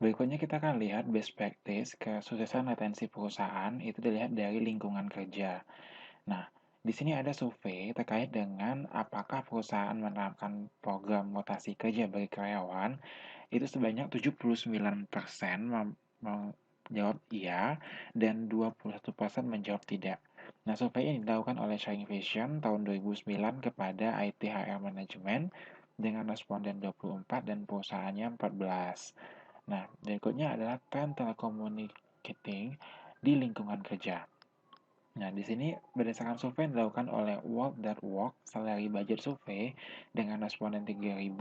Berikutnya kita akan lihat best practice kesuksesan retensi perusahaan itu dilihat dari lingkungan kerja. Nah, di sini ada survei terkait dengan apakah perusahaan menerapkan program rotasi kerja bagi karyawan. Itu sebanyak 79% menjawab iya dan 21% menjawab tidak. Nah, survei ini dilakukan oleh Sharing Vision tahun 2009 kepada IT HR Management dengan responden 24 dan perusahaannya 14. Nah, berikutnya adalah tren telecommunicating di lingkungan kerja. Nah, di sini berdasarkan survei yang dilakukan oleh World.work Salary Budget Survey dengan responden 3.000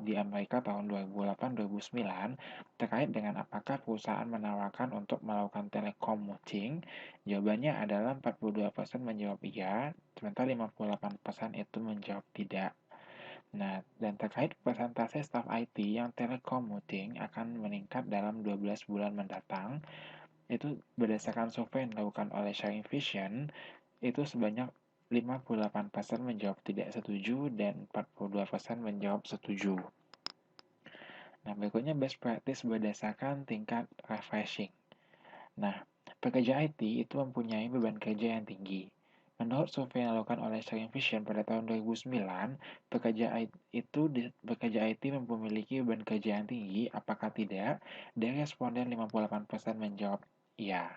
di Amerika tahun 2008-2009 terkait dengan apakah perusahaan menawarkan untuk melakukan telecommuting, jawabannya adalah 42% menjawab iya, sementara 58% itu menjawab tidak. Nah, dan terkait persentase staf IT yang telecommuting akan meningkat dalam 12 bulan mendatang, itu berdasarkan survei yang dilakukan oleh Sharing Vision, itu sebanyak 58% menjawab tidak setuju dan 42% menjawab setuju. Nah, berikutnya best practice berdasarkan tingkat refreshing. Nah, pekerja IT itu mempunyai beban kerja yang tinggi. Menurut survei yang dilakukan oleh Sharing Vision pada tahun 2009, pekerja IT memiliki beban kerja yang tinggi, apakah tidak? Dari responden 58% menjawab iya.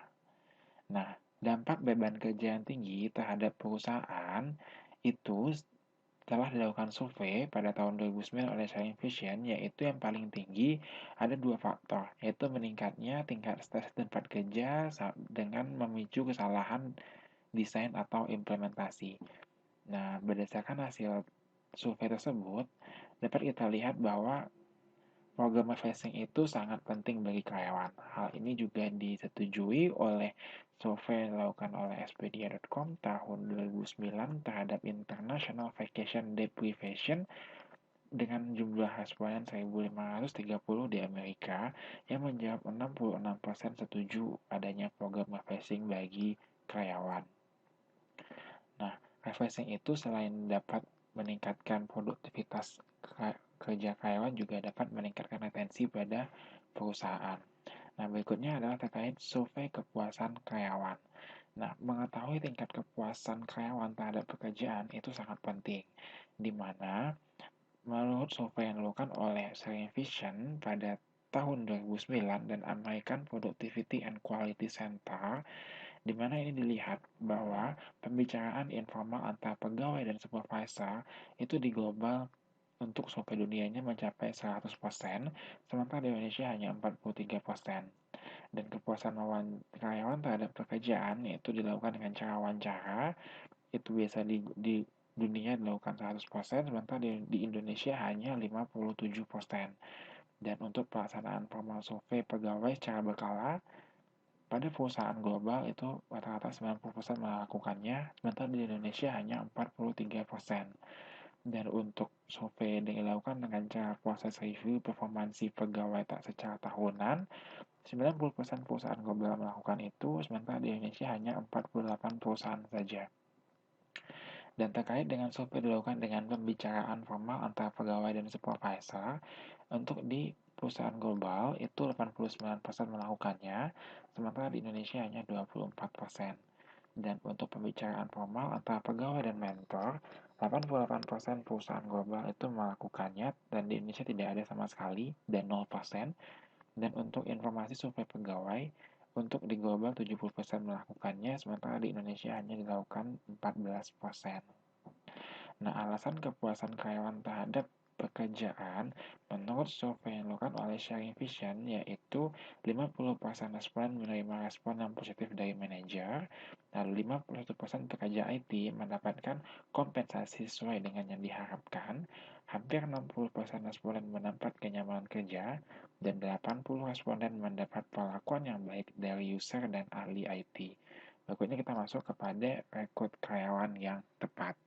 Nah, dampak beban kerja yang tinggi terhadap perusahaan itu telah dilakukan survei pada tahun 2009 oleh Sharing Vision, yaitu yang paling tinggi ada dua faktor, yaitu meningkatnya tingkat stres di tempat kerja dengan memicu kesalahan desain atau implementasi. Nah, berdasarkan hasil survei tersebut, dapat kita lihat bahwa program refreshing itu sangat penting bagi karyawan. Hal ini juga disetujui oleh survei yang dilakukan oleh Expedia.com tahun 2009 terhadap International Vacation Deprivation dengan jumlah responden 1.530 di Amerika yang menjawab 66% setuju adanya program refreshing bagi karyawan. Nah, refreshing itu selain dapat meningkatkan produktivitas kerja karyawan juga dapat meningkatkan retensi pada perusahaan. Nah, berikutnya adalah terkait survei kepuasan karyawan. Nah, mengetahui tingkat kepuasan karyawan terhadap pekerjaan itu sangat penting, di mana menurut survei yang dilakukan oleh Sharing Vision pada tahun 2009 dan American Productivity and Quality Center, di mana ini dilihat bahwa pembicaraan informal antara pegawai dan supervisor itu di global untuk survei dunianya mencapai 100%, sementara di Indonesia hanya 43%. Dan kepuasan karyawan terhadap pekerjaan itu dilakukan dengan cara wawancara, itu biasa di dunia dilakukan 100%, sementara di Indonesia hanya 57%. Dan untuk pelaksanaan formal survei pegawai secara berkala, pada perusahaan global itu rata-rata 90% melakukannya, sementara di Indonesia hanya 43%. Dan untuk survei yang dilakukan dengan cara proses review performansi pegawai tak secara tahunan, 90% perusahaan global melakukan itu, sementara di Indonesia hanya 48 perusahaan saja. Dan terkait dengan survei dilakukan dengan pembicaraan formal antara pegawai dan supervisor, untuk di perusahaan global itu 89% melakukannya, sementara di Indonesia hanya 24%. Dan untuk pembicaraan formal antara pegawai dan mentor, 88% perusahaan global itu melakukannya dan di Indonesia tidak ada sama sekali dan 0%. Dan untuk informasi survei pegawai, untuk di global 70% melakukannya, sementara di Indonesia hanya dilakukan 14%. Nah, alasan kepuasan karyawan terhadap pekerjaan menurut survei yang dilakukan oleh Sharing Vision yaitu 50% responden menerima respon yang positif dari manajer, lalu 51% pekerja IT mendapatkan kompensasi sesuai dengan yang diharapkan, hampir 60% responden mendapat kenyamanan kerja, dan 80 responden mendapat perlakuan yang baik dari user dan ahli IT. Berikutnya kita masuk kepada rekrut karyawan yang tepat.